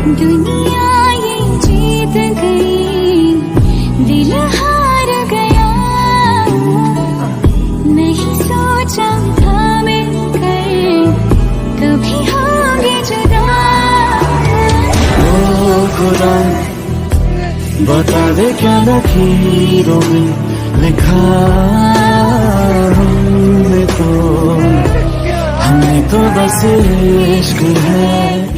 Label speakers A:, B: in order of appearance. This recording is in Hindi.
A: दुनिया ये जीत गई, दिल हार गया, नहीं सोचा था मिलकर कभी होंगे जुदा।
B: ओ खुदा बता दे क्या लकीरों में लिखा हमने तो बस इश्क है।